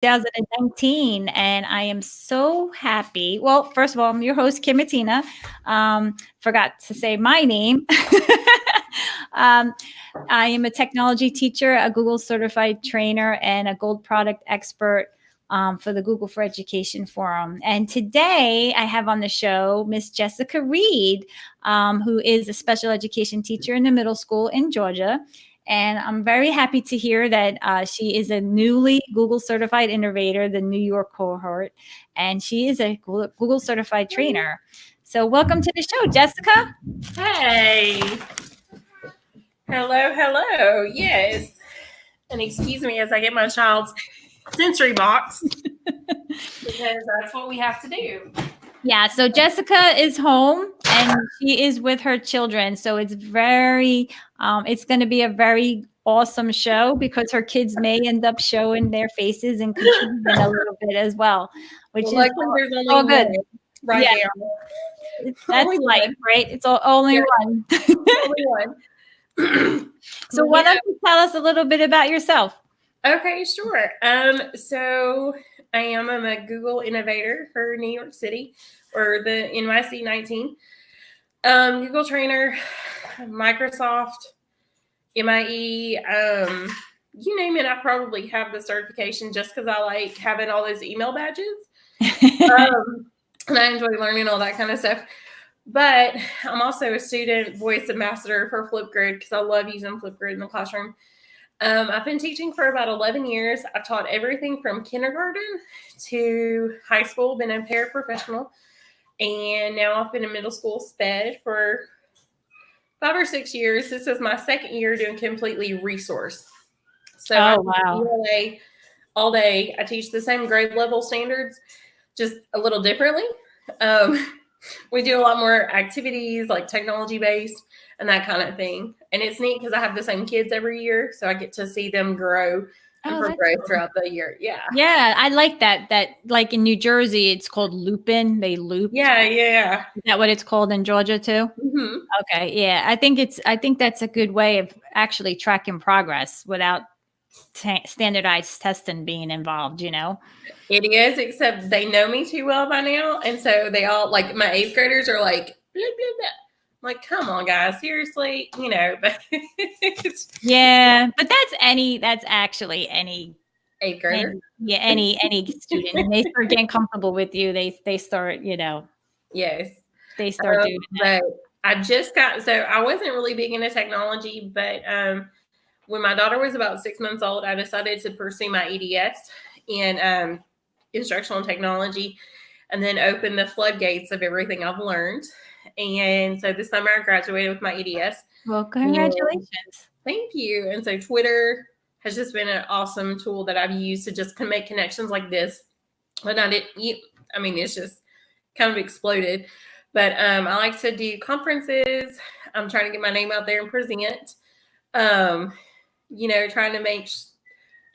2019, and I am so happy. Well, first of all, I'm your host, Kim Matina. Forgot to say my name. um, I am a technology teacher, a Google certified trainer, and a gold product expert for the Google for Education Forum. And today I have on the show Miss Jessica Reed, who is a special education teacher in the middle school in Georgia. And I'm very happy to hear that she is a newly Google certified innovator, the New York cohort, and she is a Google certified trainer. So, welcome to the show, Jessica. Hey. Hello. Yes. And excuse me as I get my child's sensory box because that's what we have to do. Yeah, so Jessica is home and she is with her children. So it's it's going to be a very awesome show because her kids may end up showing their faces and contributing a little bit as well, which is there's only all good. Right yeah. now. That's life, right? It's only one. Only one. So why don't you tell us a little bit about yourself? Okay, sure. So I'm a Google innovator for New York City, or the NYC 19. Google trainer, Microsoft, MIE, you name it, I probably have the certification just because I like having all those email badges. And I enjoy learning all that kind of stuff. But I'm also a student voice ambassador for Flipgrid because I love using Flipgrid in the classroom. I've been teaching for about 11 years. I've taught everything from kindergarten to high school, been a paraprofessional, and now I've been in middle school SPED for 5 or 6 years. This is my second year doing completely resource. So wow. ELA all day. I teach the same grade level standards, just a little differently. We do a lot more activities like technology based and that kind of thing. And it's neat because I have the same kids every year. So I get to see them grow and progress throughout the year. Yeah. Yeah. I like that. That like in New Jersey, it's called looping. They loop. Yeah. Is that what it's called in Georgia too? Mm-hmm. Okay. Yeah. I think that's a good way of actually tracking progress without standardized testing being involved, It is, except they know me too well by now. And so they all, like my 8th graders are like, blah, blah, blah. I'm like, come on, guys, seriously, But yeah, but that's actually any 8th grader. Any student. And they start getting comfortable with you. They start, Yes. They start doing that. But I wasn't really big into technology, but when my daughter was about 6 months old, I decided to pursue my EDS in instructional technology and then open the floodgates of everything I've learned. And so this summer I graduated with my EDS. Well, congratulations. Thank you. And so Twitter has just been an awesome tool that I've used to just make connections like this. But it's just kind of exploded. But I like to do conferences. I'm trying to get my name out there and present.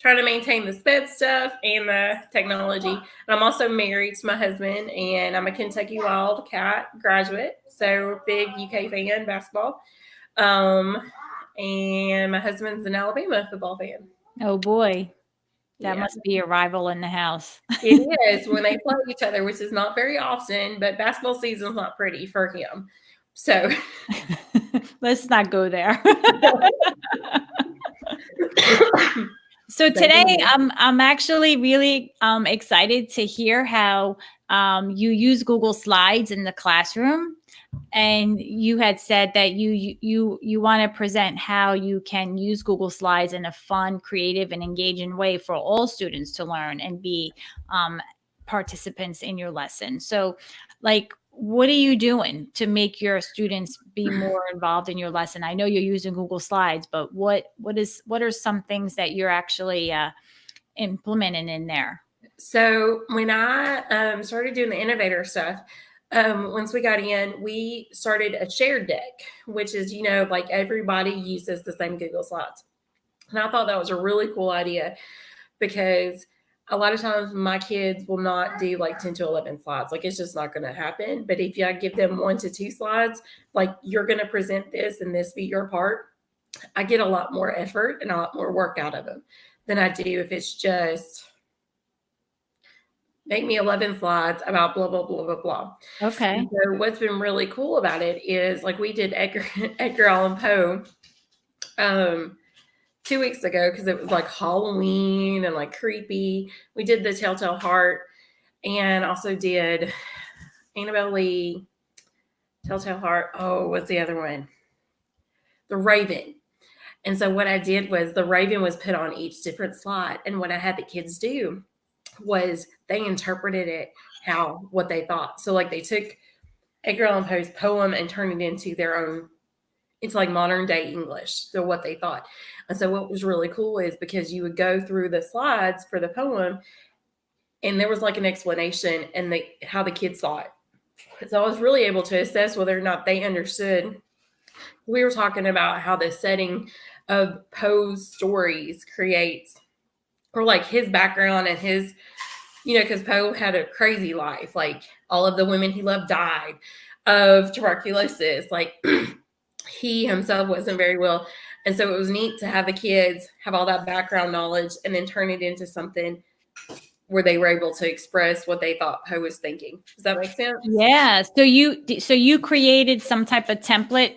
Trying to maintain the SPED stuff and the technology. And I'm also married to my husband, and I'm a Kentucky Wildcat graduate, so big UK fan, basketball. And my husband's an Alabama football fan. Oh boy, that must be a rival in the house. It is when they play each other, which is not very often, but basketball season's not pretty for him. So let's not go there. So today, I'm actually really excited to hear how you use Google Slides in the classroom, and you had said that you want to present how you can use Google Slides in a fun, creative, and engaging way for all students to learn and be participants in your lesson. So, what are you doing to make your students be more involved in your lesson? I know you're using Google Slides, but what are some things that you're actually implementing in there? So when I started doing the innovator stuff, once we got in, we started a shared deck, which is, like everybody uses the same Google Slides. And I thought that was a really cool idea because a lot of times my kids will not do like 10 to 11 slides. Like it's just not going to happen. But if I give them 1 to 2 slides, like you're going to present this and this be your part, I get a lot more effort and a lot more work out of them than I do if it's just make me 11 slides about blah, blah, blah, blah, blah. Okay. And so what's been really cool about it is like we did Edgar Allan Poe 2 weeks ago because it was like Halloween and like creepy. We did the Telltale Heart and also did Annabelle Lee, Telltale Heart. Oh, what's the other one? The Raven. And so what I did was the Raven was put on each different slide. And what I had the kids do was they interpreted it what they thought. So like they took Edgar Allan Poe's poem and turned it into their own, it's like modern day English. So what they thought. And so what was really cool is because you would go through the slides for the poem and there was like an explanation and how the kids saw it. So I was really able to assess whether or not they understood. We were talking about how the setting of Poe's stories creates, or like his background and his, because Poe had a crazy life. Like all of the women he loved died of tuberculosis. Like he himself wasn't very well. And so it was neat to have the kids have all that background knowledge and then turn it into something where they were able to express what they thought Poe was thinking. Does that make sense? Yeah. So you created some type of template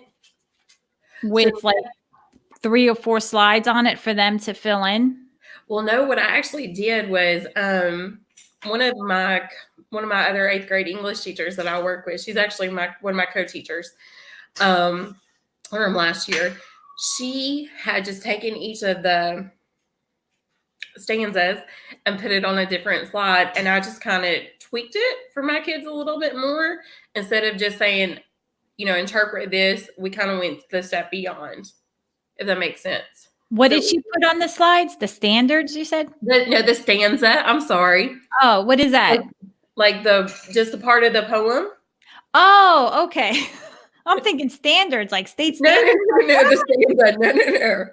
with like 3 or 4 slides on it for them to fill in? Well, no, what I actually did was one of my other 8th grade English teachers that I work with, she's actually one of my co-teachers from last year. She had just taken each of the stanzas and put it on a different slide, and I just kind of tweaked it for my kids a little bit more. Instead of just saying, interpret this, we kind of went the step beyond, if that makes sense. What did she put on the slides? The standards, you said? The stanza. I'm sorry. Oh, what is that? Like just the part of the poem. Oh, okay. I'm thinking standards, like state standards. No, the stanza. No.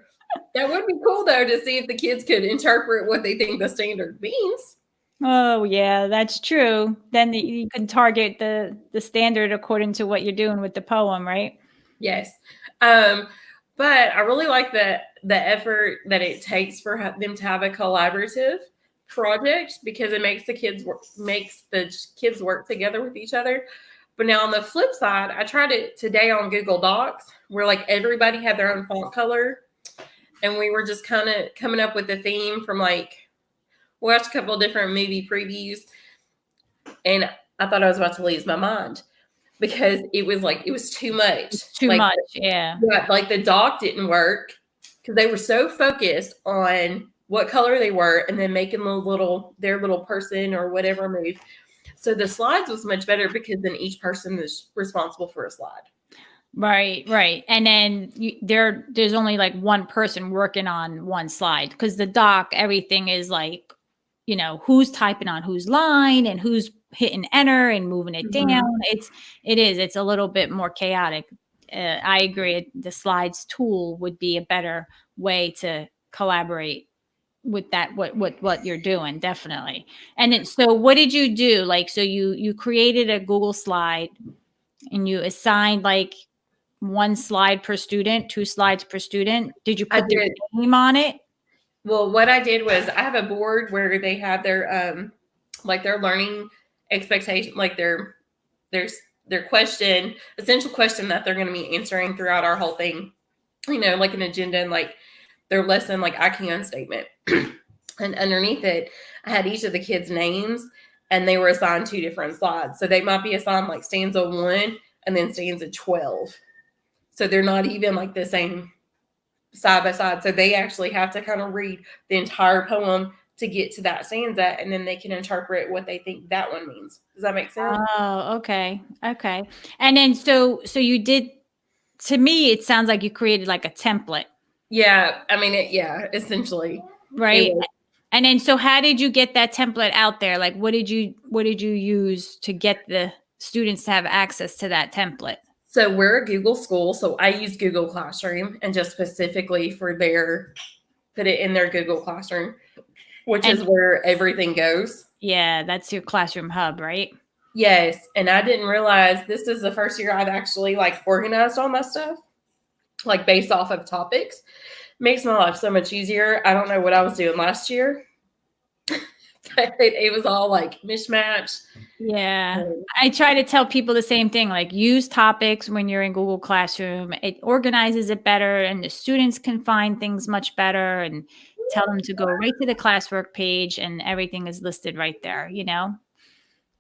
That would be cool though to see if the kids could interpret what they think the standard means. Oh yeah, that's true. Then you can target the standard according to what you're doing with the poem, right? Yes. But I really like the effort that it takes for them to have a collaborative project because it makes the kids work together with each other. But now on the flip side, I tried it today on Google Docs where like everybody had their own font color. And we were just kind of coming up with a theme from like, we watched a couple of different movie previews. And I thought I was about to lose my mind because it was too much. Too much, yeah. Like the doc didn't work because they were so focused on what color they were and then making their little person or whatever move. So the slides was much better because then each person is responsible for a slide. Right. And then there's only like one person working on one slide because the doc, everything is like, who's typing on whose line and who's hitting enter and moving it down. It's a little bit more chaotic. I agree. The slides tool would be a better way to collaborate with that, what you're doing. Definitely. And then, so what did you do? Like, so you created a Google slide and you assigned like 1 slide per student, 2 slides per student. Did you put their name on it? Well, what I did was I have a board where they have their their learning expectation, like their essential question that they're going to be answering throughout our whole thing, like an agenda and like their lesson, like I can statement. And underneath it, I had each of the kids' names and they were assigned 2 different slides. So they might be assigned like stanza 1 and then stanza 12. So they're not even like the same side by side. So they actually have to kind of read the entire poem to get to that stanza, and then they can interpret what they think that one means. Does that make sense? Oh, okay. And then so you did. To me, it sounds like you created like a template. Yeah, I mean, essentially, right. And then, so how did you get that template out there? Like, what did you use to get the students to have access to that template? So we're a Google school, so I use Google Classroom and just specifically for put it in their Google Classroom, which is where everything goes. Yeah, that's your classroom hub, right? Yes, and I didn't realize this is the first year I've actually like organized all my stuff, like based off of topics. Makes my life so much easier. I don't know what I was doing last year. It was all like mishmash. Yeah. I try to tell people the same thing, like use topics when you're in Google Classroom. It organizes it better and the students can find things much better, and tell them to go right to the classwork page and everything is listed right there, you know?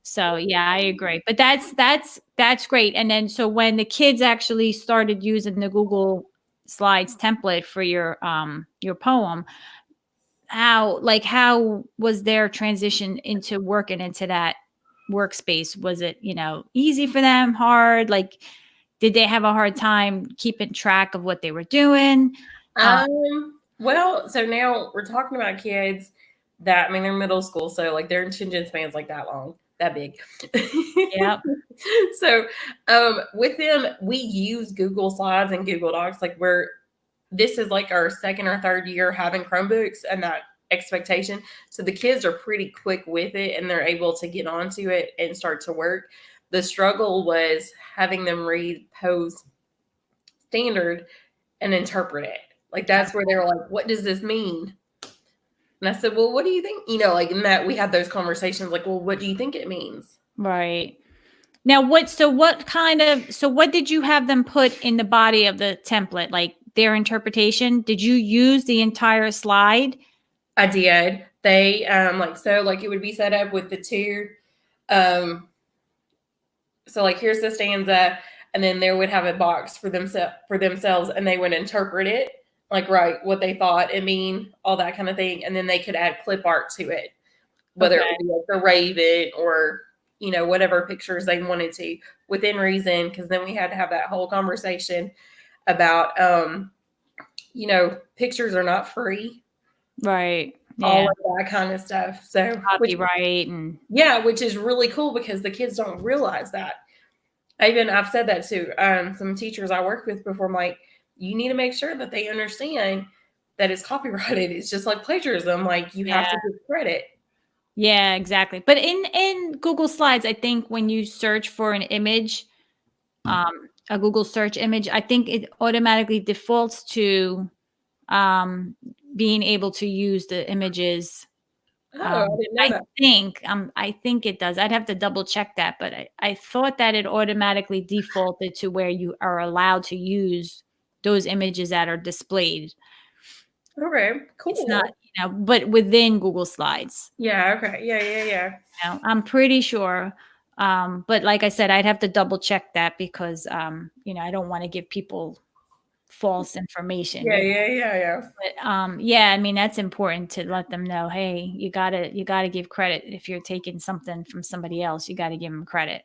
So yeah, I agree. But that's great. And then so when the kids actually started using the Google Slides template for your poem, how was their transition into working into that workspace? Was it, easy for them, hard? Like, did they have a hard time keeping track of what they were doing? Well, so now we're talking about kids that, I mean, they're middle school, so like their attention spans like that long, that big. Yep. So with them, we use Google Slides and Google Docs. Like this is like our second or third year having Chromebooks and that expectation. So the kids are pretty quick with it and they're able to get onto it and start to work. The struggle was having them read Poe's standard and interpret it. Like that's where they were like, what does this mean? And I said, well, what do you think? Like in that we had those conversations like, well, what do you think it means? Right. Now, what did you have them put in the body of the template? Like their interpretation? Did you use the entire slide? I did. They like it would be set up with the two. So like here's the stanza, and then they would have a box for themselves, and they would interpret it, like write what they thought it mean, all that kind of thing, and then they could add clip art to it, whether it would be like the raven or whatever pictures they wanted to within reason. Because then we had to have that whole conversation about pictures are not free. Right. Yeah. All of that kind of stuff. So copyright which is really cool because the kids don't realize that. I've said that to some teachers I worked with before. I'm like, you need to make sure that they understand that it's copyrighted. It's just like plagiarism. Like you have to give credit. Yeah, exactly. But in Google Slides, I think when you search for an image, a Google search image, I think it automatically defaults to being able to use the images. I didn't know that. I think it does. I'd have to double check that, but I thought that it automatically defaulted to where you are allowed to use those images that are displayed. Okay, cool. It's not, but within Google Slides. Yeah. Okay. Yeah. I'm pretty sure. But like I said, I'd have to double check that because, I don't want to give people false information. Yeah. But I mean, that's important to let them know, hey, you gotta give credit. If you're taking something from somebody else, you gotta give them credit.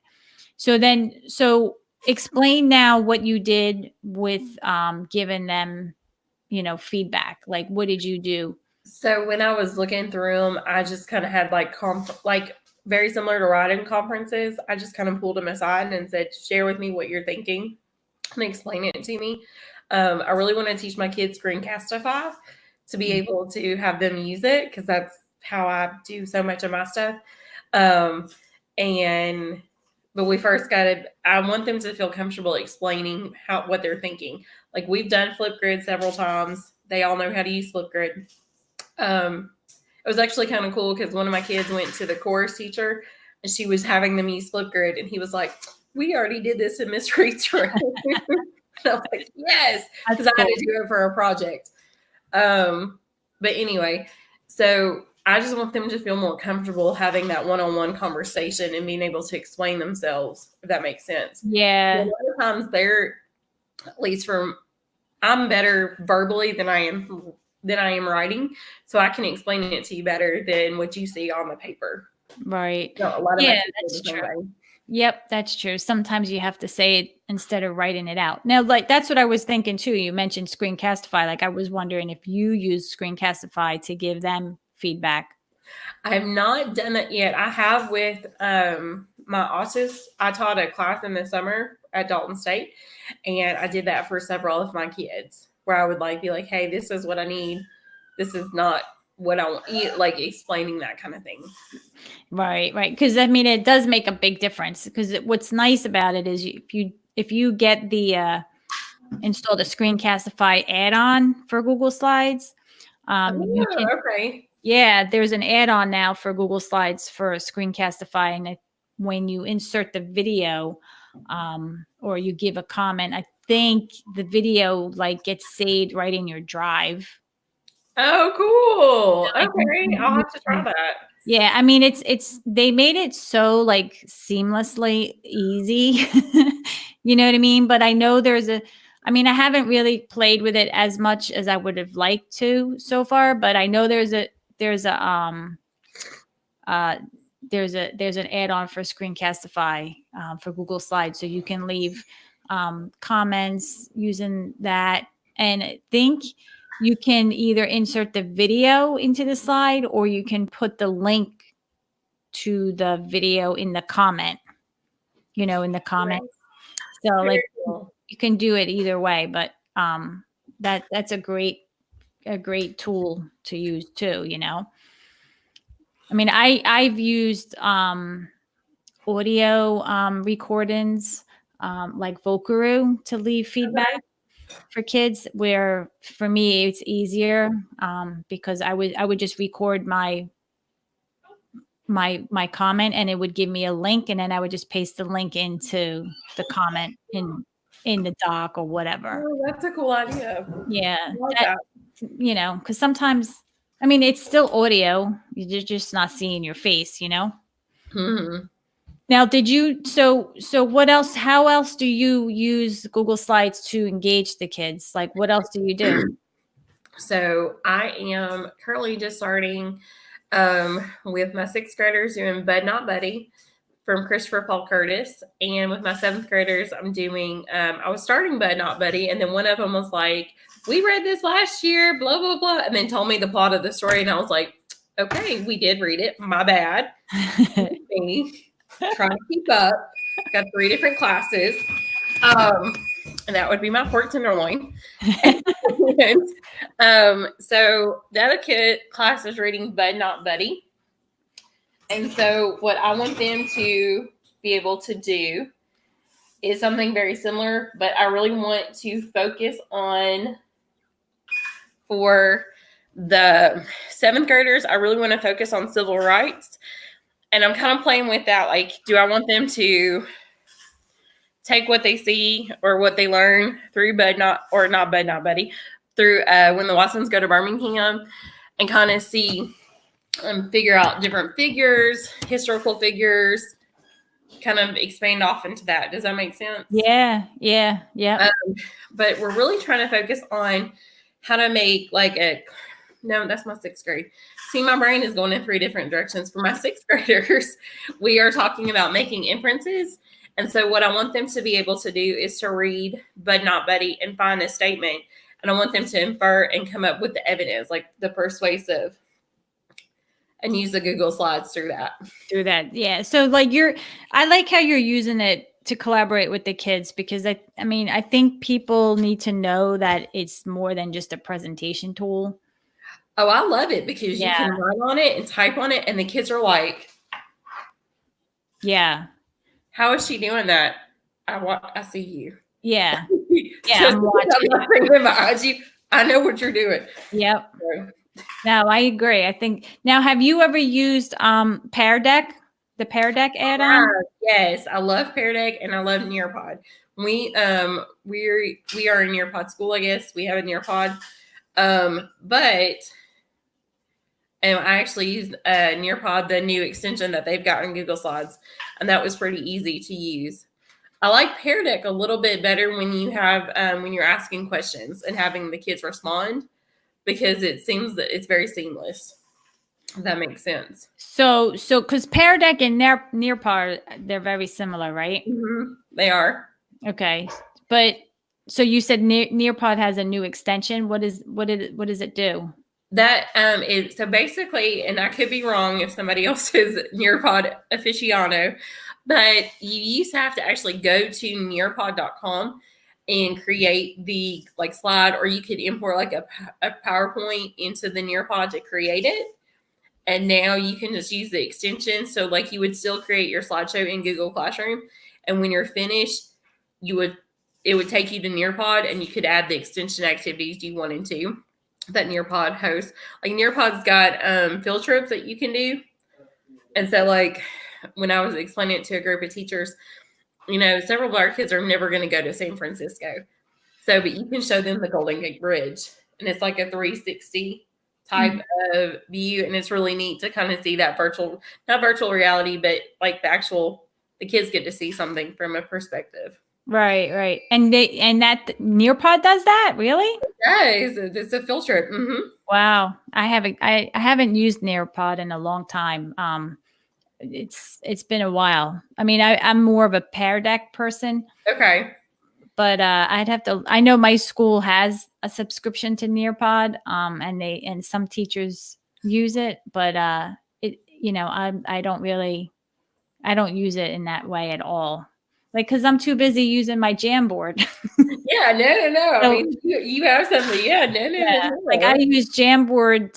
So explain now what you did with giving them, feedback. Like, what did you do? So when I was looking through them, I just kind of had like very similar to writing conferences. I just kind of pulled them aside and said, share with me what you're thinking and explain it to me. I really want to teach my kids Screencastify to be able to have them use it because that's how I do so much of my stuff. But we first I want them to feel comfortable explaining what they're thinking. Like we've done Flipgrid several times. They all know how to use Flipgrid. It was actually kind of cool because one of my kids went to the chorus teacher and she was having them use Flipgrid and he was like, we already did this in Miss Reed's room. And I was like, yes, because I had to do it for a project. But anyway, so I just want them to feel more comfortable having that one-on-one conversation and being able to explain themselves, if that makes sense. Yeah. A lot of times at least I'm better verbally than I am writing, so I can explain it to you better than what you see on the paper. Right. So a lot of that's true. Yep, that's true. Sometimes you have to say it instead of writing it out. Now, like that's what I was thinking too. You mentioned Screencastify. Like I was wondering if you use Screencastify to give them feedback. I have not done that yet. I have with my autists. I taught a class in the summer at Dalton State, and I did that for several of my kids where I would be like, hey, this is what I need. This is not what I want, like explaining that kind of thing. Right. Because I mean, it does make a big difference. Because what's nice about it is if you get the install the Screencastify add-on for Google Slides, Okay. Yeah, there's an add-on now for Google Slides for Screencastify, and when you insert the video, or you give a comment, I think the video like gets saved right in your drive. Oh, cool. Like Okay, I'll have to try that. yeah, I mean it's they made it so like seamlessly easy. You know what I mean? But I know I mean, I haven't really played with it as much as I would have liked to so far, but I know there's a uh there's an add-on for Screencastify for Google Slides, so you can leave comments using that. And I think you can either insert the video into the slide, or you can put the link to the video in the comment, in the comment. So like Very cool. you can do it either way, but that's a great tool to use too. I mean, I've used audio recordings like Vocaroo to leave feedback for kids, where for me it's easier because I would just record my comment, and it would give me a link, and then I would just paste the link into the comment in the doc or whatever. Oh, that's a cool idea. Yeah, I like that. because sometimes, I mean, it's still audio. You're just not seeing your face. Mhm. Now, so what else? How else do you use Google Slides to engage the kids? Like, what else do you do? So I am currently just starting with my 6th graders doing Bud Not Buddy from Christopher Paul Curtis. And with my 7th graders, I'm doing, I was starting Bud Not Buddy. And then one of them was like, we read this last year, blah, blah, blah. And then told me the plot of the story. And I was like, okay, we did read it. My bad. Me trying to keep up. Got 3 different classes. And that would be my pork tenderloin. So the other class is reading Bud Not Buddy. And so what I want them to be able to do is something very similar, but I really want to focus on, for the 7th graders, I really want to focus on civil rights. And I'm kind of playing with that. Like, do I want them to take what they see or what they learn through Bud Not Buddy, through When the Watsons Go to Birmingham, and kind of see figure out different figures, historical figures, kind of expand off into that. Does that make sense? Yeah. But we're really trying to focus on how to make no, that's my 6th grade. See, my brain is going in 3 different directions. For my 6th graders, we are talking about making inferences. And so what I want them to be able to do is to read Bud Not Buddy and find a statement. And I want them to infer and come up with the evidence, like the persuasive, and use the Google Slides through that. Yeah. So like I like how you're using it to collaborate with the kids, because I mean, I think people need to know that it's more than just a presentation tool. Oh, I love it, because you can write on it and type on it, and the kids are like, yeah, how is she doing that? I see you. Yeah. Yeah, I'm watching behind you. I know what you're doing. Yep. No, I agree. I think now, have you ever used Pear Deck, the Pear Deck add-on? Yes, I love Pear Deck, and I love Nearpod. We are in Nearpod school, I guess. We have a Nearpod. But I actually used Nearpod, the new extension that they've got in Google Slides, and that was pretty easy to use. I like Pear Deck a little bit better when you have when you're asking questions and having the kids respond, because it seems that it's very seamless. If that makes sense. So because Pear Deck and Nearpod, they're very similar, right? Mm-hmm. They are. Okay, but so you said Nearpod has a new extension. What does it do? That is, so basically, and I could be wrong if somebody else is Nearpod aficionado, but you used to have to actually go to nearpod.com and create the slide, or you could import a PowerPoint into the Nearpod to create it. And now you can just use the extension. So you would still create your slideshow in Google Classroom, and when you're finished, it would take you to Nearpod, and you could add the extension activities you wanted to. that Nearpod hosts. Like Nearpod's got field trips that you can do. And so like when I was explaining it to a group of teachers, several of our kids are never going to go to San Francisco. So, but you can show them the Golden Gate Bridge, and it's like a 360 type of view, and it's really neat to kind of see that not virtual reality, but like the kids get to see something from a perspective. Right. And that Nearpod does that, really? Yeah, it's a field trip. Mm-hmm. Wow. I haven't used Nearpod in a long time. It's been a while. I mean, I'm more of a Pear Deck person. Okay. But I know my school has a subscription to Nearpod, and some teachers use it, but I don't use it in that way at all. Like, cause I'm too busy using my Jamboard. Yeah, no. So, I mean, you have something. Yeah, no. like I use Jamboard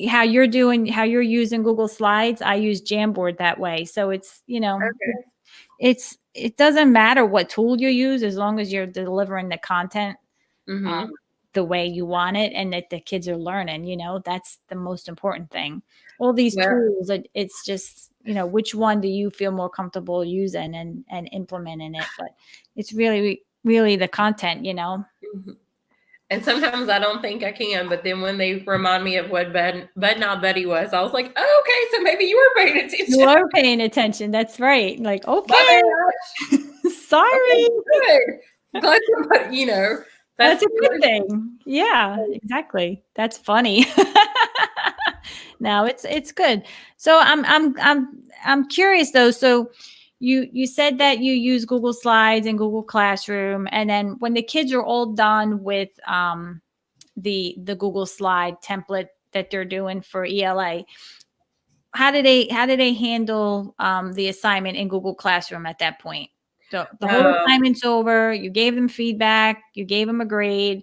how you're using Google Slides. I use Jamboard that way. So it's, Okay. it doesn't matter what tool you use as long as you're delivering the content the way you want it and that the kids are learning. That's the most important thing. All these tools, it's just, which one do you feel more comfortable using and implementing it? But it's really, really the content, Mm-hmm. And sometimes I don't think I can, but then when they remind me of what Bud Not Buddy was, I was like, oh, okay, so maybe you were paying attention. You are paying attention. That's right. Like, okay. Sorry. Okay, good. Glad somebody, that's a good thing. Yeah, exactly. That's funny. No, it's good. So I'm curious though. So you said that you use Google Slides and Google Classroom, and then when the kids are all done with the Google Slide template that they're doing for ELA, how do they handle the assignment in Google Classroom at that point? So the whole assignment's over. You gave them feedback. You gave them a grade.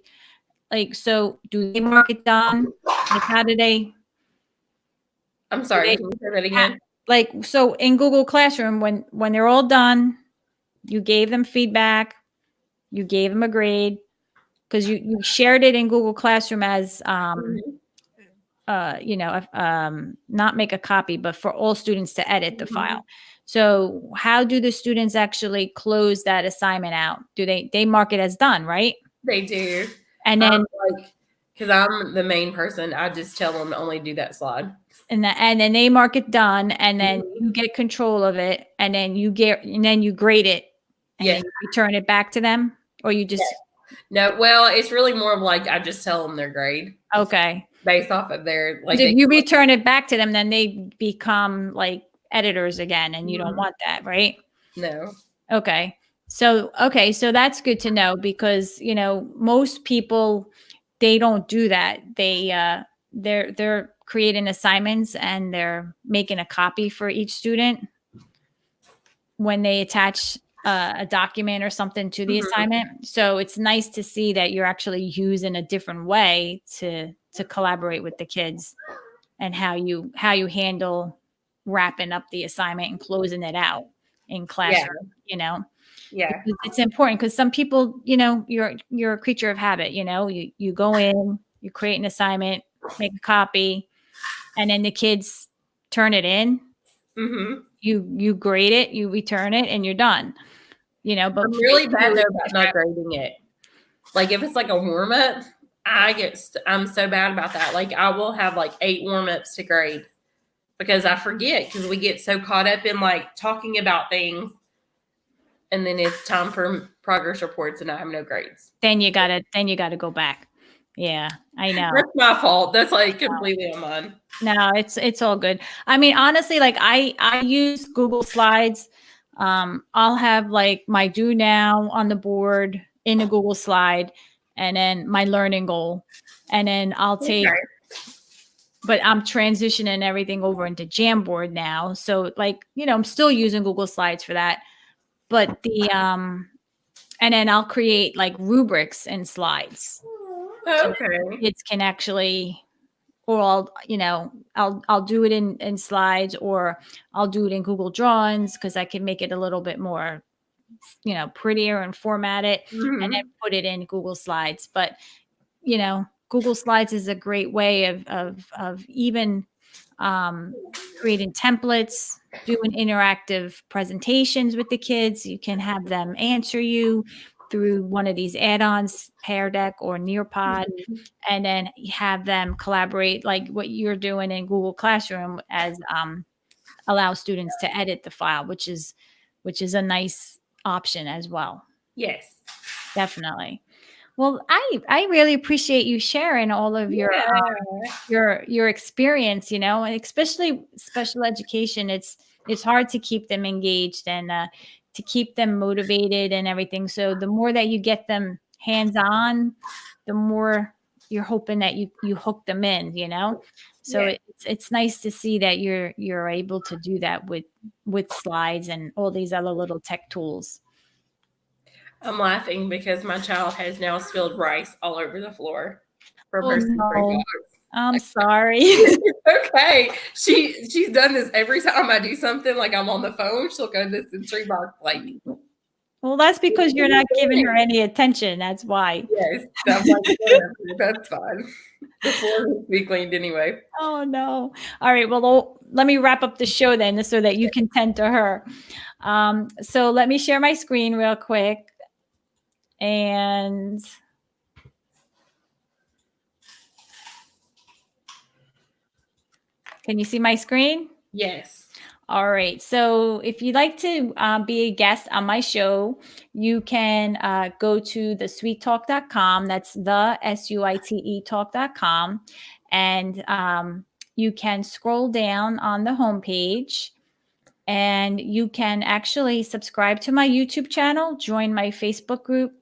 Like, so do they mark it done? Like, how do they? I'm sorry. Can you say that again? Like, so in Google Classroom, when they're all done, you gave them feedback. You gave them a grade because you shared it in Google Classroom as not make a copy, but for all students to edit the file. So how do the students actually close that assignment out? Do they mark it as done, right? They do. And then because I'm the main person, I just tell them to only do that slide. And then they mark it done, and then you get control of it, and then you grade it, and then you return it back to them, or you just no. Well, it's really more of like I just tell them their grade. Okay. Based off of their like. If you return it back to them, then they become like editors again, and you don't want that, right? No. Okay. So that's good to know because most people they don't do that. They're creating assignments and they're making a copy for each student when they attach a document or something to the assignment. So it's nice to see that you're actually using a different way to collaborate with the kids and how you handle wrapping up the assignment and closing it out in classroom, Yeah. It's important because some people, you're a creature of habit, you go in, you create an assignment, make a copy, and then the kids turn it in. You grade it, you return it, and you're done. But I'm really bad though about not grading it. Like if it's like a warm up, I'm so bad about that. Like I will have like 8 warm ups to grade because I forget because we get so caught up in like talking about things, and then it's time for progress reports, and I have no grades. Then you gotta go back. Yeah, I know. That's my fault. That's like completely on mine. No, it's all good. I mean, honestly, like I use Google Slides. I'll have like my do now on the board in a Google Slide, and then my learning goal, and then I'll take. But I'm transitioning everything over into Jamboard now, so like I'm still using Google Slides for that, but and then I'll create like rubrics and slides. Okay. So kids can actually, or I'll do it in slides, or I'll do it in Google Drawings because I can make it a little bit more, prettier and format it, and then put it in Google Slides. But Google Slides is a great way of even creating templates, doing interactive presentations with the kids. You can have them answer you through one of these add-ons, Pear Deck or Nearpod, Mhm. and then have them collaborate like what you're doing in Google Classroom as allow students to edit the file, which is a nice option as well. Yes. Definitely. Well, I really appreciate you sharing all of Yeah. your experience, and especially special education. It's hard to keep them engaged and to keep them motivated and everything. So the more that you get them hands on, the more you're hoping that you hook them in. So Yeah. it's nice to see that you're able to do that with slides and all these other little tech tools. I'm laughing because my child has now spilled rice all over the floor from Oh her sensory no, box. I'm sorry. Okay. She's done this every time I do something, like I'm on the phone, she'll go to the sensory box like, Well, that's because "What you're are you not giving her doing?" any attention. That's why. Yes. I'm like, "Whatever, that's fine." The floor needs to be cleaned anyway. Oh no. All right. Well, let me wrap up the show then so that you can tend to her. So let me share my screen real quick. And can you see my screen? Yes. All right. So if you'd like to be a guest on my show, you can go to the sweettalk.com. That's the SUITE talk.com. And you can scroll down on the homepage and you can actually subscribe to my YouTube channel, join my Facebook group,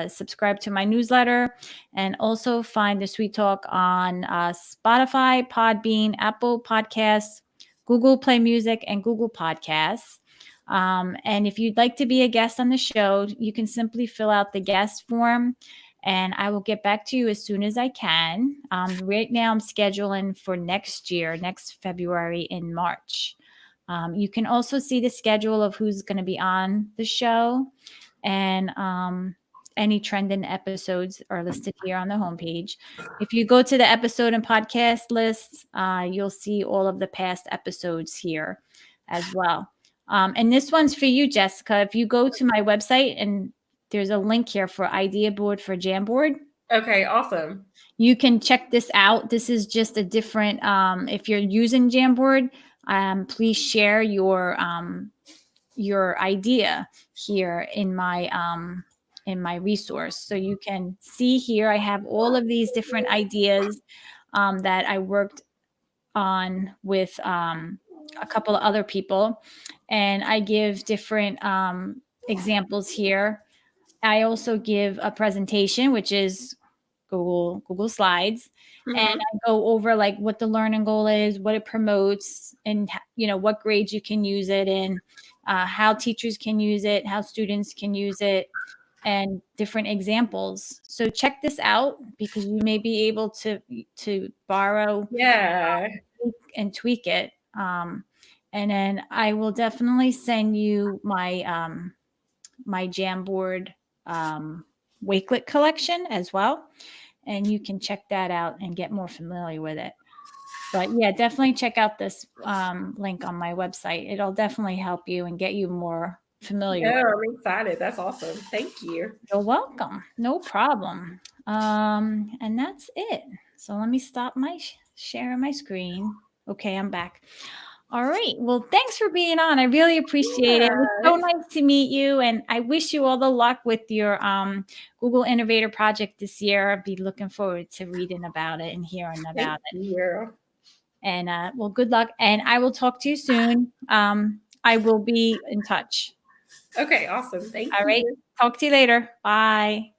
subscribe to my newsletter, and also find the Sweet Talk on Spotify, Podbean, Apple Podcasts, Google Play Music, and Google Podcasts. And if you'd like to be a guest on the show, you can simply fill out the guest form and I will get back to you as soon as I can. Right now, I'm scheduling for next year, next February in March. You can also see the schedule of who's going to be on the show, and any trending episodes are listed here on the homepage. If you go to the episode and podcast list, you'll see all of the past episodes here as well. And this one's for you, Jessica. If you go to my website and there's a link here for idea board for Jamboard, Okay, awesome. you can check this out. This is just a different, if you're using Jamboard, please share your idea here in my resource. So you can see here, I have all of these different ideas that I worked on with a couple of other people. And I give different examples here. I also give a presentation, which is Google Slides, and Mhm. I go over like what the learning goal is, what it promotes, and what grades you can use it in, how teachers can use it, how students can use it, and different examples. So check this out because you may be able to borrow Yeah. and tweak it. And then I will definitely send you my Jamboard Wakelet collection as well. And you can check that out and get more familiar with it. But yeah, definitely check out this link on my website. It'll definitely help you and get you more familiar Yeah, with it. I'm excited. That's awesome. Thank you. You're welcome. No problem. And that's it. So let me stop my sharing my screen. Okay, I'm back. All right. Well, thanks for being on. I really appreciate it. It was so Yeah. nice to meet you, and I wish you all the luck with your Google Innovator project this year. I'll be looking forward to reading about it and hearing Thank about it. you. And well, good luck, and I will talk to you soon. I will be in touch. Okay, awesome. Thank All right. you. Talk to you later. Bye.